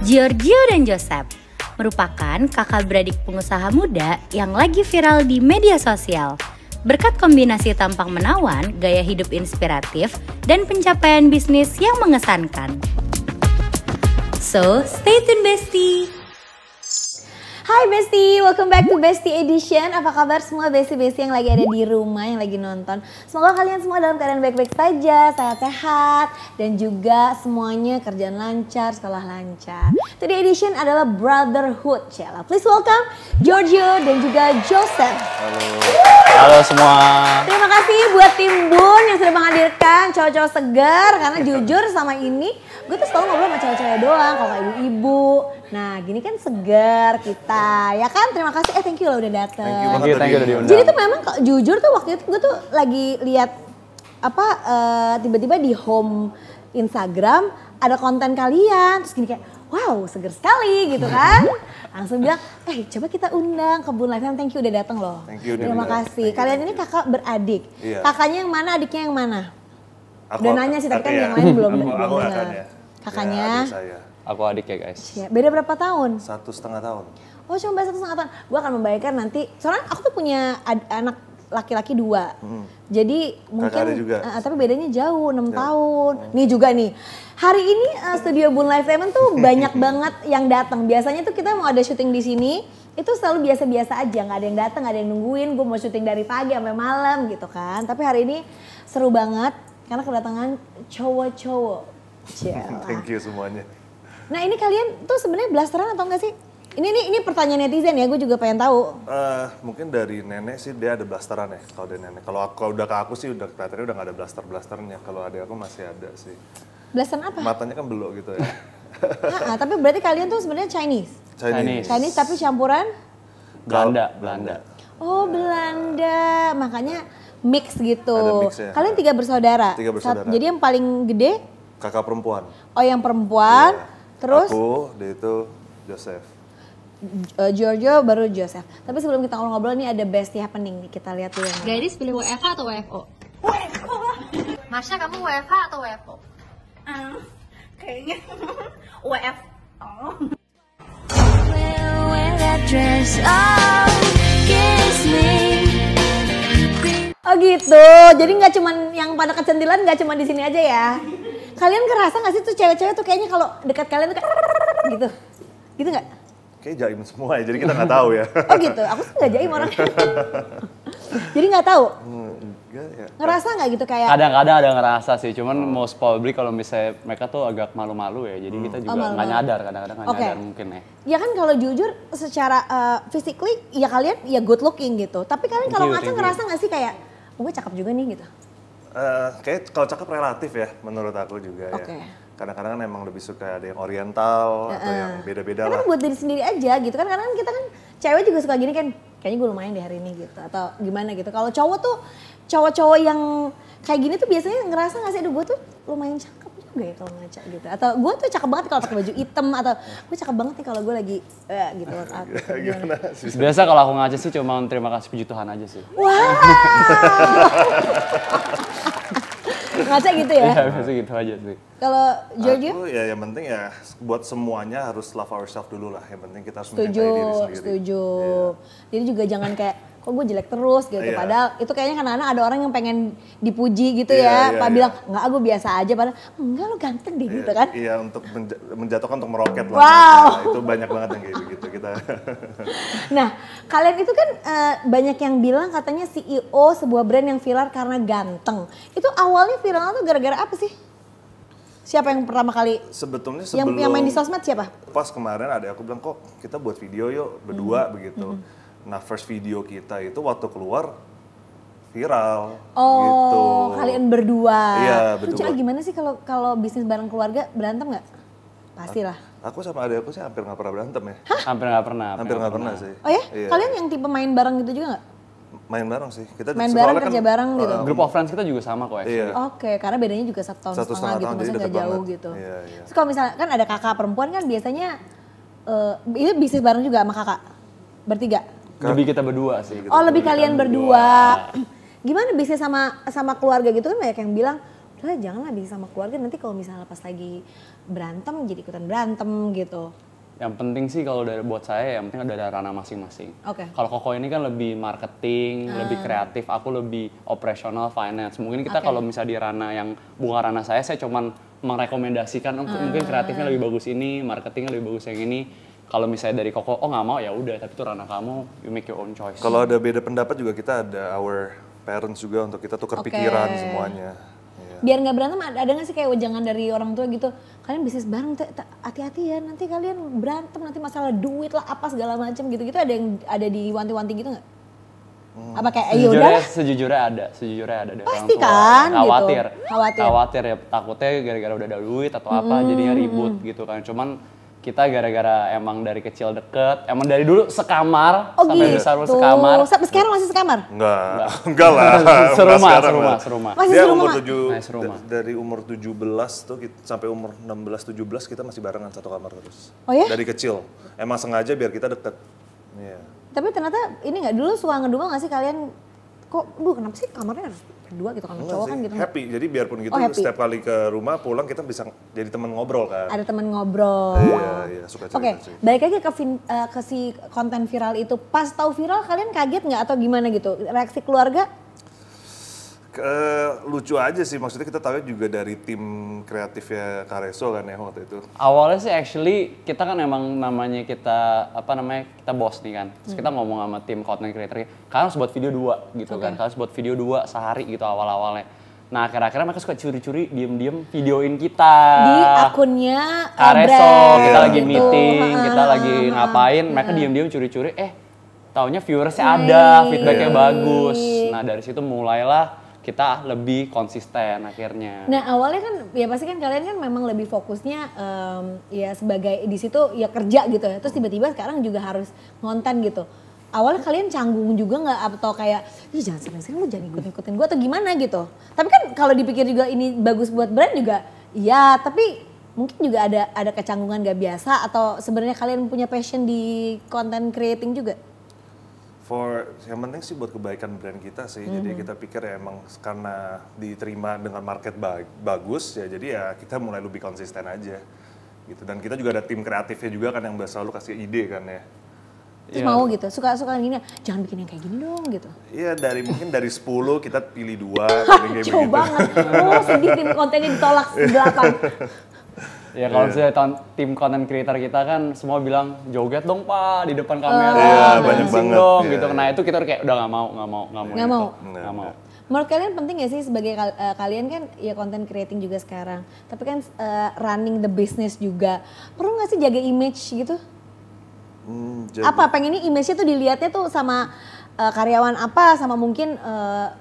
Giorgio dan Joseph merupakan kakak beradik pengusaha muda yang lagi viral di media sosial. Berkat kombinasi tampang menawan, gaya hidup inspiratif, dan pencapaian bisnis yang mengesankan. So, stay tune Bestie! Hai Bestie, welcome back to Bestie Edition. Apa kabar semua Bestie-Bestie yang lagi ada di rumah, yang lagi nonton? Semoga kalian semua dalam keadaan baik-baik saja, sehat-sehat, dan juga semuanya kerjaan lancar, sekolah lancar. Today edition adalah Brotherhood, Cella. Please welcome Giorgio dan juga Joseph. Halo. Halo semua. Terima kasih buat tim Bun yang sudah menghadirkan cowok-cowok segar. Karena jujur sama ini, gue tuh selalu ngobrol sama cewek-cewek doang, kalau kayak ibu-ibu. Nah gini kan segar kita, ya kan? Terima kasih, thank you loh udah dateng. Thank you udah diundang. Jadi tuh memang jujur tuh waktu itu gue tuh lagi lihat tiba-tiba di home Instagram ada konten kalian, terus gini kayak wow seger sekali gitu kan. Langsung bilang, coba kita undang ke Bun Live. Thank you udah dateng loh. Thank you, terima kasih. Kalian ini kakak beradik. Iya. Kakaknya yang mana, adiknya yang mana? Aku, udah nanya sih tapi kan yang lain belum dengar. Kakaknya? Ya, adik saya. Aku adik ya guys. Ya, beda berapa tahun? 1,5 tahun. Oh cuma beda 1,5 tahun. Gue akan membayangkan nanti, soalnya aku tuh punya anak laki-laki 2. Jadi mungkin, ada juga. Tapi bedanya jauh, 6 tahun. Nih juga nih, hari ini studio Bun Live Diamond tuh banyak banget yang datang. Biasanya tuh kita mau ada syuting di sini, itu selalu biasa-biasa aja, nggak ada yang datang, nggak ada yang nungguin. Gue mau syuting dari pagi sampai malam gitu kan. Tapi hari ini seru banget karena kedatangan cowok-cowok. Thank you semuanya. Nah ini kalian tuh sebenarnya blasteran atau enggak sih? Ini pertanyaan netizen ya, gue juga pengen tahu. Mungkin dari nenek sih dia ada blasteran ya, kalau dari nenek. Kalau udah ke aku sih udah kelihatannya udah nggak ada blasternya. Kalau adik aku masih ada sih. Blasteran apa? Matanya kan belok gitu ya. Tapi berarti kalian tuh sebenarnya Chinese tapi campuran? Belanda. Oh Belanda, makanya mix gitu. Ada mix ya. Kalian 3 bersaudara? 3 bersaudara. Jadi yang paling gede? Kakak perempuan. Oh yang perempuan, Iya. terus? Aku, dia itu Joseph. Giorgio baru Joseph. Tapi sebelum kita ngobrol-ngobrol nih ada bestie happening nih, kita lihat dulu. Gadis pilih WFH atau WFO? WFO lah. Marsha, kamu WFH atau WFO? Kayaknya WFO. Oh gitu, jadi nggak cuman yang pada kecantilan nggak cuma di sini aja ya. Kalian ngerasa nggak sih tuh cewek-cewek tuh kayaknya kalau dekat kalian tuh kayak gitu, gitu nggak? Kayak jaim semua ya, jadi kita nggak tahu ya. Oh gitu, aku sih nggak jaim orangnya. Jadi nggak tahu. Enggak ya. Ngerasa nggak gitu kayak? Kadang-kadang ada ngerasa sih, cuman most probably kalau misalnya mereka tuh agak malu-malu ya, jadi kita juga nggak nyadar, kadang-kadang nggak nyadar mungkin ya. Ya kan kalau jujur secara physically ya kalian ya good looking gitu, tapi kalian kalau ngaca ngerasa nggak sih kayak, oh, gue cakep juga nih gitu? Kayak kalau cakep relatif ya menurut aku juga ya. Kadang-kadang kan emang lebih suka ada yang oriental atau yang beda-beda lah. Karena buat diri sendiri aja gitu kan, karena kita kan cewek juga suka gini kan, kayaknya gue lumayan di hari ini gitu atau gimana gitu. Kalau cowok tuh, cowok-cowok yang kayak gini tuh biasanya ngerasa nggak sih, aduh gue tuh lumayan cakep juga ya kalau ngaca gitu. Atau gue tuh cakep banget kalau pakai baju hitam, atau gue cakep banget nih kalau gue lagi gitu. Gimana? Biasa kalau aku ngaca sih cuma terima kasih puji Tuhan aja sih. Wow. Ngaca gitu ya? Iya biasa gitu aja sih. Kalau Giorgio? Aku ya yang penting ya buat semuanya harus love ourselves dulu lah. Yang penting kita harus mencintai diri sendiri. Setuju. Jadi juga jangan kayak, kok gue jelek terus gitu. Padahal itu kayaknya kadang-kadang ada orang yang pengen dipuji gitu ya. Pak bilang, enggak gue biasa aja. Padahal, enggak lo ganteng deh gitu kan. Iya untuk menjatuhkan, untuk meroket lah. Wow. Nah, itu banyak banget yang kayak begitu kita. Nah kalian itu kan banyak yang bilang katanya CEO sebuah brand yang viral karena ganteng. Itu awalnya viralnya tuh gara-gara apa sih? Siapa yang pertama kali? Sebetulnya sebelum yang main di sosmed siapa? Pas kemarin ada aku bilang, kok kita buat video yuk berdua begitu. Nah first video kita itu waktu keluar viral gitu. Oh kalian berdua. Iya berdua. Lucu gimana sih kalau bisnis bareng keluarga, berantem nggak? Pastilah. Aku sama adik aku sih hampir nggak pernah berantem ya. Hampir nggak pernah. Hampir nggak pernah sih. Oh ya? Iya. Kalian yang tipe main bareng gitu juga nggak? Main bareng sih. Kita main bareng, kerja bareng gitu? Grup of friends kita juga sama kok Iya. Oke, karena bedanya juga 1,5 tahun gitu, maksudnya nggak jauh gitu. Iya. Terus kalau misalnya kan ada kakak perempuan kan biasanya, ini bisnis bareng juga sama kakak? Bertiga? Lebih kita berdua sih. Oh lebih kalian berdua. Gimana bisnis sama keluarga gitu kan banyak yang bilang, udah janganlah bisa sama keluarga, nanti kalau misalnya pas lagi berantem jadi ikutan berantem gitu. Yang penting sih kalau buat saya yang penting ada ranah masing-masing. Oke. Kalau Koko ini kan lebih marketing, lebih kreatif, aku lebih operational finance. Mungkin kita Oke. kalau misalnya di ranah yang bukan ranah saya cuman merekomendasikan mungkin kreatifnya lebih bagus ini, marketingnya lebih bagus yang ini. Kalau misalnya dari Koko, oh nggak mau ya udah, tapi itu ranah kamu, you make your own choice. Kalau ada beda pendapat juga kita ada our parents juga untuk kita tukar Oke. pikiran semuanya. Iya. Biar nggak berantem, ada nggak sih kayak wejangan dari orang tua gitu, kalian bisnis bareng hati-hati ya, nanti kalian berantem, nanti masalah duit lah apa segala macam gitu-gitu, ada diwanti-wanti gitu nggak? Apa kayak ayo udah Sejujurnya ada dari Pasti orang tua. kan, Khawatir. gitu. Khawatir ya, takutnya gara-gara udah ada duit atau apa jadinya ribut gitu kan. Cuman kita gara-gara emang dari kecil deket, emang dari dulu sekamar, Oh sampai gitu. besar sekamar. Sampai sekarang masih sekamar? Enggak lah. Serumah, Enggak sekarang lah. serumah. Masih Dia serumah, umur Mak? 7, Nah, serumah. dari umur 17 tuh sampai umur 16-17 kita masih barengan satu kamar terus. Oh ya? Dari kecil. Emang sengaja biar kita deket. Iya. Tapi ternyata ini nggak, dulu suka ngedumel nggak sih kalian, kok kenapa sih kamarnya harus berdua gitu kan, Enggak cowok sih, kan gitu. happy. Jadi biarpun gitu Oh, happy. setiap kali ke rumah pulang kita bisa jadi teman ngobrol kan. Ada teman ngobrol. Iya, suka cerita Oke, sih. balik lagi ke si konten viral itu. Pas tahu viral kalian kaget nggak atau gimana gitu? Reaksi keluarga? Lucu aja sih, maksudnya kita tahu juga dari tim kreatifnya Kareso kan ya waktu itu. Awalnya sih actually kita kan emang namanya kita kita bos nih kan. Terus kita ngomong sama tim content creator, kalian harus buat video 2 gitu kan. Kalian harus buat video 2 sehari gitu awal-awalnya. Nah akhir-akhirnya mereka suka curi-curi diem-diem videoin kita. Di akunnya Kareso, brand kita lagi gitu. meeting, kita lagi ngapain, mereka diem-diem curi-curi, taunya viewersnya ada, feedbacknya bagus. Nah dari situ mulailah kita lebih konsisten akhirnya. Nah awalnya kan ya pasti kan kalian kan memang lebih fokusnya ya sebagai di situ ya kerja gitu ya. Terus tiba-tiba sekarang juga harus ngonten gitu. Awalnya kalian canggung juga nggak atau kayak jangan sering-sering lu jangan ikut-ikutin gue atau gimana gitu. Tapi kan kalau dipikir juga ini bagus buat brand juga ya, tapi mungkin juga ada kecanggungan gak biasa atau sebenarnya kalian punya passion di content creating juga? Yang penting sih buat kebaikan brand kita sih. Jadi kita pikir ya emang karena diterima dengan market bagus ya, jadi ya kita mulai lebih konsisten aja gitu. Dan kita juga ada tim kreatifnya juga kan yang selalu kasih ide kan ya. Terus mau gitu, suka gini, jangan bikin yang kayak gini dong gitu. Iya, mungkin dari 10 kita pilih 2 kayak Jauh begitu. banget, oh sedih tim kontennya ditolak 8. Ya kalau misalnya tim content creator kita kan semua bilang joget dong Pak di depan kamera, Iya, banyak dancing banget. dong Iya, gitu. iya. Nah itu kita kayak udah nggak mau. Nggak mau. Menurut kalian penting gak sih sebagai kalian kan ya content creating juga sekarang, tapi kan running the business juga, perlu gak sih jaga image gitu? Apa pengen ini image-nya tuh dilihatnya tuh sama karyawan apa, sama mungkin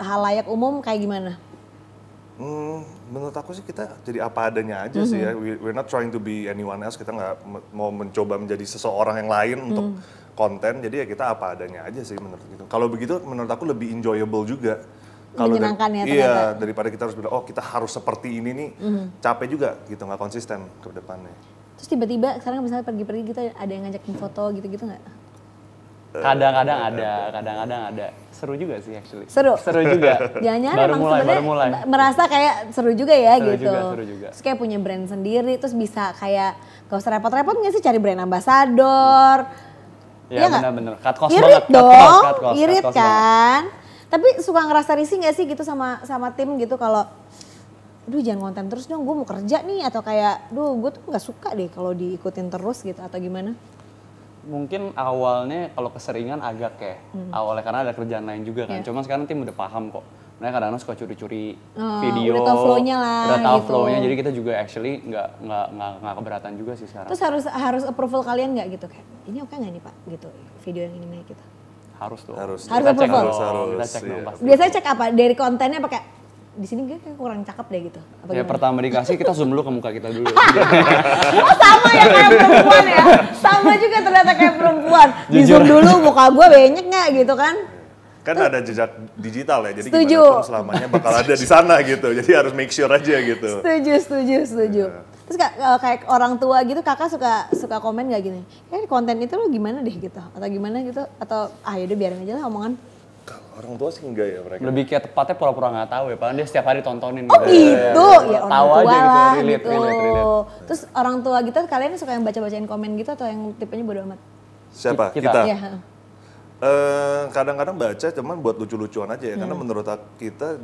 halayak umum kayak gimana? Menurut aku sih kita jadi apa adanya aja sih ya. We're not trying to be anyone else. Kita nggak mau mencoba menjadi seseorang yang lain untuk konten. Jadi ya kita apa adanya aja sih menurut gitu. Kalau begitu menurut aku lebih enjoyable juga. Menyenangkan ya ternyata. Iya, daripada kita harus bilang, oh kita harus seperti ini nih. Capek juga gitu, nggak konsisten ke depannya. Terus tiba-tiba sekarang misalnya pergi-pergi gitu ada yang ngajakin foto gitu-gitu nggak? Kadang-kadang ada. Seru juga sih actually. Seru juga. Jangan-jangan baru emang mulai. sebenarnya merasa kayak seru juga ya Seru gitu. juga. Terus kayak punya brand sendiri, terus bisa kayak gak usah repot-repot nggak sih cari brand ambassador? Ya Iya nggak? benar-benar. Cut cost Irit banget. dong, Cut cost irit banget. kan. Tapi suka ngerasa risih nggak sih gitu sama tim gitu kalau, aduh jangan konten terus dong, gue mau kerja nih, atau kayak, duh gue tuh nggak suka deh kalau diikutin terus gitu atau gimana? Mungkin awalnya kalau keseringan agak ya, awalnya karena ada kerjaan lain juga kan. Iya. Cuman sekarang tim udah paham kok. Mereka kadang-kadang suka curi-curi Oh, video. udah tahu flow-nya lah, Udah tahu gitu. flow-nya, jadi kita juga actually nggak keberatan juga sih sekarang. Terus harus approval kalian nggak gitu kayak, ini oke nggak nih Pak gitu video yang ini naik gitu? Harus tuh. Harus. Harus Kita cek approval. dong, kita cek Iya. dong pasti. Biasanya cek apa? Dari kontennya apa kayak, di sini gue kayak kurang cakep deh gitu? Apa Ya gimana? pertama dikasih kita zoom dulu ke muka kita dulu. Oh sama ya kayak perempuan ya, sama juga ternyata kayak perempuan. Di zoom Jujur. dulu muka gue banyak nggak gitu kan? Kan ada jejak digital ya, jadi Setuju. gimana pun selamanya bakal ada di sana gitu. Jadi harus make sure aja gitu. Setuju. Terus kayak orang tua gitu kakak suka komen gak gini, konten itu lo gimana deh gitu? Atau gimana gitu? Atau yaudah biarin aja lah omongan. Orang tua sih enggak ya mereka. Lebih kayak tepatnya pura-pura nggak tahu ya, padahal dia setiap hari tontonin. Oh gitu, ya orang Tahu tua aja gitu, lah relate. Terus orang tua gitu kalian suka yang baca-bacain komen gitu atau yang tipenya bodo amat? Siapa? Kita. Kita. Iya. Kadang-kadang baca cuman buat lucu-lucuan aja ya, karena menurut kita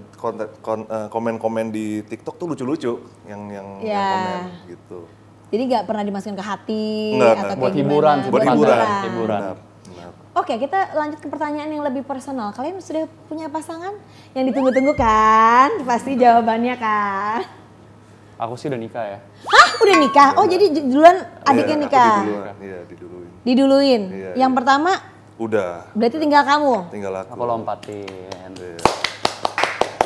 komen-komen di TikTok tuh lucu-lucu yang komen gitu. Jadi nggak pernah dimasukin ke hati Nggak, atau buat kayak hiburan, gimana? buat hiburan. Hiburan. Benar. Oke, kita lanjut ke pertanyaan yang lebih personal. Kalian sudah punya pasangan yang ditunggu-tunggu kan? Pasti jawabannya kan? Aku sih udah nikah ya. Hah? Udah nikah? Oh jadi duluan adiknya Iya, nikah? aku diduluin. Diduluin. Diduluin? Iya, Yang pertama Udah, berarti tinggal kamu? tinggal aku. Aku lompatin.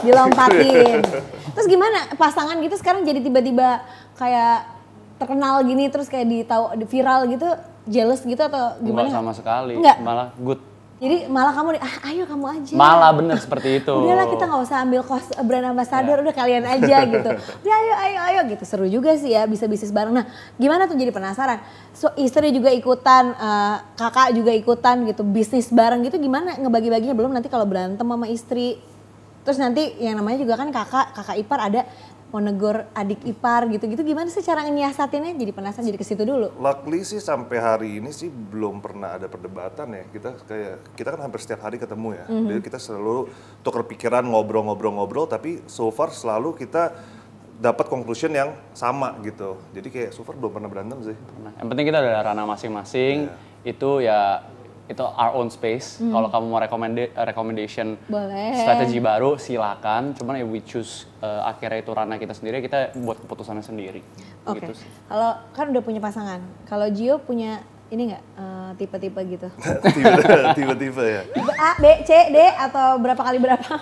Dilompatin. Terus gimana pasangan gitu sekarang jadi tiba-tiba kayak terkenal gini terus kayak viral gitu, jealous gitu atau gimana? Enggak sama sekali, Enggak? malah good. Jadi malah kamu, ayo kamu aja. Malah bener seperti itu. Udahlah kita nggak usah ambil brand ambassador, udah kalian aja gitu. Udah ayo gitu, seru juga sih ya bisa bisnis bareng. Nah gimana tuh jadi penasaran, istri juga ikutan, kakak juga ikutan gitu, bisnis bareng gitu gimana ngebagi-baginya? Belum nanti kalau berantem sama istri, terus nanti yang namanya juga kan kakak ipar ada mau negor adik ipar gitu-gitu, gimana sih cara nyiasatinnya? Jadi penasaran, jadi ke situ dulu. Luckily sih sampai hari ini sih belum pernah ada perdebatan ya. Kita kan hampir setiap hari ketemu ya. Jadi kita selalu tukar pikiran, ngobrol, tapi so far selalu kita dapat conclusion yang sama gitu. Jadi kayak so far belum pernah berantem sih. Nah, yang penting kita ada ranah masing-masing. Itu our own space. Kalau kamu mau recommendation Boleh. strategi baru silakan. Cuman ya we choose akhirnya itu ranah kita sendiri, kita buat keputusannya sendiri. Oke. Gitu sih. Kalau kan udah punya pasangan, kalau Gio punya ini nggak tipe-tipe gitu? Tiba-tiba ya. Tipe A, B, C, D atau berapa kali berapa?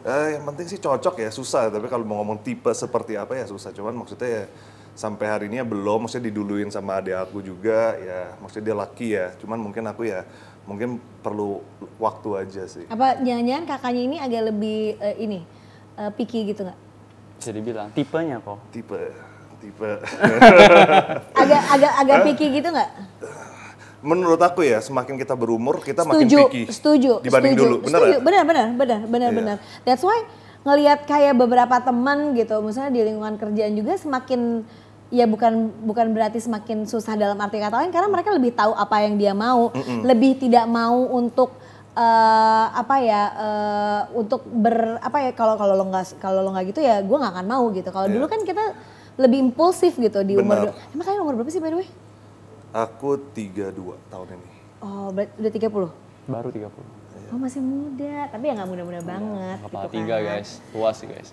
Yang penting sih cocok ya, susah. Tapi kalau mau ngomong tipe seperti apa ya susah. Cuman maksudnya ya sampai hari ini ya belum, maksudnya diduluin sama adik aku juga ya, maksudnya dia laki ya. Cuman mungkin aku ya mungkin perlu waktu aja sih. Apa jangan-jangan kakaknya ini agak lebih picky gitu nggak? Bisa dibilang tipenya kok. Tipe. Agak picky gitu nggak? Menurut aku ya semakin kita berumur kita makin picky. Setuju. Dibanding dulu, bener setuju. ya? Benar. That's why ngelihat kayak beberapa teman gitu, misalnya di lingkungan kerjaan juga semakin ya bukan berarti semakin susah dalam arti kata lain, karena mereka lebih tahu apa yang dia mau, lebih tidak mau untuk kalau lo nggak gitu ya gue nggak akan mau gitu. Kalau dulu kan kita lebih impulsif gitu di umur. Emang kalian umur berapa sih by the way? Aku 32 tahun ini. Oh, udah 30? Baru 30. Oh masih muda, tapi ya nggak muda-muda banget. Kepala gitu 3 kan. guys, tua sih guys.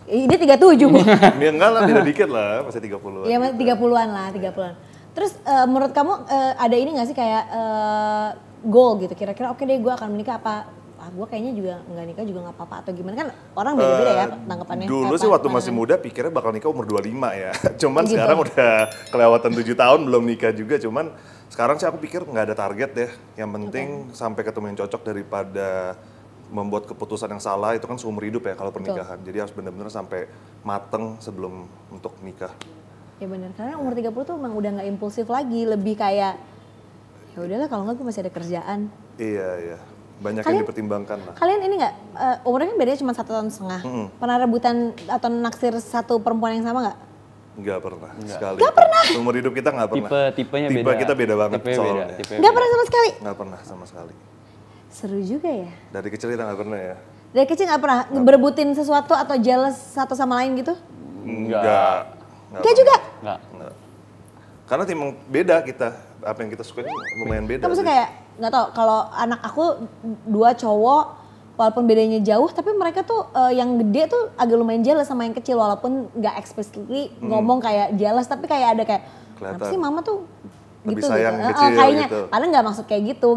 Dia 37 Bu. Ya enggak lah, beda dikit lah, masih 30-an. Iya, 30-an lah, 30-an. Terus menurut kamu ada ini nggak sih kayak goal gitu? Kira-kira oke deh gue akan menikah apa? Gue kayaknya juga nggak nikah juga nggak apa-apa atau gimana, kan orang beda-beda ya tanggapannya. Dulu sih waktu masih muda pikirnya bakal nikah umur 25 ya. Cuman sekarang udah kelewatan 7 tahun belum nikah juga. Cuman sekarang sih aku pikir nggak ada target deh. Yang penting sampai ketemu yang cocok daripada membuat keputusan yang salah, itu kan seumur hidup ya kalau pernikahan. Jadi harus benar-benar sampai mateng sebelum untuk nikah. Ya benar, karena umur 30 tuh emang udah nggak impulsif lagi, lebih kayak ya udahlah kalau nggak gue masih ada kerjaan. Iya. Banyak yang dipertimbangkan lah. Kalian ini nggak, umurnya kan bedanya cuma 1,5 tahun. Pernah rebutan atau naksir satu perempuan yang sama nggak? Nggak pernah sekali. Nggak pernah? Umur hidup kita nggak pernah. Tipenya Tipe beda. kita beda banget Tipenya soalnya. Nggak pernah sama sekali? Nggak pernah sama sekali. Seru juga ya. Dari kecil kita nggak pernah ya. Dari kecil nggak pernah berebutin sesuatu atau jealous satu sama lain gitu? Enggak. Nggak juga? Nggak. Karena timang beda kita, apa yang kita suka lumayan beda. Kamu kayak nggak tau, kalau anak aku 2 cowok walaupun bedanya jauh tapi mereka tuh yang gede tuh agak lumayan jealous sama yang kecil, walaupun nggak explicitly ngomong kayak jealous, tapi kayak ada kayak kenapa sih mama tuh lebih gitu sayang gitu. kecil Kayaknya gitu. padahal nggak maksud kayak gitu.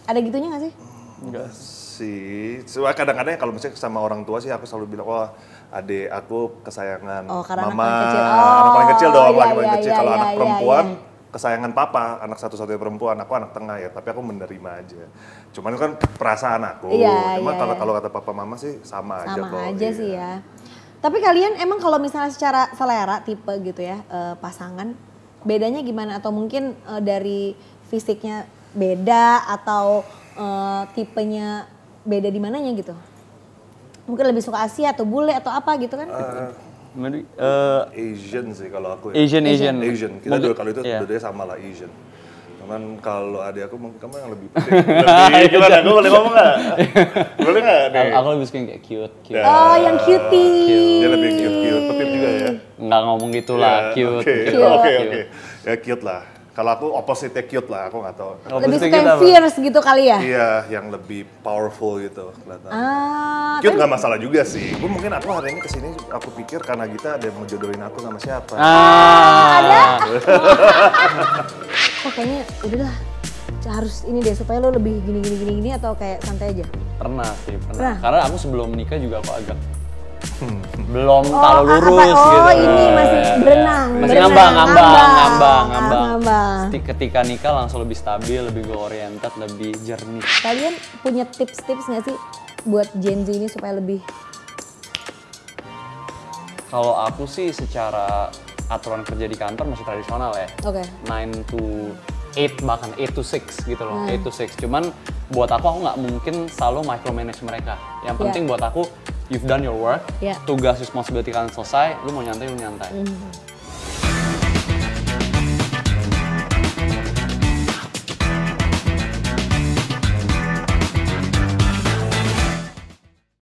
Ada gitunya nggak sih? Enggak sih. Kadang-kadang kalau misalnya sama orang tua sih aku selalu bilang, wah adik aku kesayangan Karena mama. anak paling kecil. Anak paling kecil dong, Iya, paling kecil. iya, Kalau iya, anak iya, perempuan, iya. kesayangan papa, anak satu-satunya perempuan, aku anak tengah ya, tapi aku menerima aja. Cuman kan perasaan aku. Iya, Cuma iya. kalau kata papa mama sih sama aja kok. Sama aja iya. sih ya. Tapi kalian emang kalau misalnya secara selera tipe gitu ya, pasangan bedanya gimana? Atau mungkin dari fisiknya beda atau tipenya beda di mananya gitu? Mungkin lebih suka Asia atau bule atau apa gitu kan? Asian sih kalau aku ya. Asian. Kita Mungkin- juga kalau itu iya. dua-duanya sama lah Asian. Cuman kalau adik aku mungkin kamu yang lebih putih. Lebih gimana? Aku boleh ngomong nggak? Boleh nggak nih? Aku lebih suka yang kayak cute. Oh, yang cutie. Dia lebih cute, petit juga ya. Nggak ngomong gitu lah, Ya, cute. Oke, gitu. oke. Ya cute lah. Kalau aku opposite-nya cute lah, aku nggak tahu. Lebih Opposite suka yang kita apa? fierce gitu kali ya? Iya, yang lebih powerful gitu kelihatan. Ah, Cute nggak masalah juga sih. Gue mungkin aku hari ini kesini aku pikir karena Gita ada yang mau jodohin aku sama siapa. kok kayaknya udahlah harus ini deh supaya lo lebih gini atau kayak santai aja. Pernah sih, Pernah? pernah. Karena aku sebelum menikah juga aku agak belum terlalu lurus gitu. Ini masih berenang. Masih berenang, ngambang. Ketika nikah langsung lebih stabil, lebih goal oriented, lebih jernih. Kalian punya tips-tips nggak sih buat Gen Z ini supaya lebih? Kalau aku sih secara aturan kerja di kantor masih tradisional ya. Oke. 9 to 8 bahkan 8 to 6 gitu loh, 8 to 6. Cuman buat aku nggak mungkin selalu micromanage mereka. Yang penting buat aku, you've done your work, Yeah. tugas responsibility kalian selesai, lu mau nyantai, lu nyantai.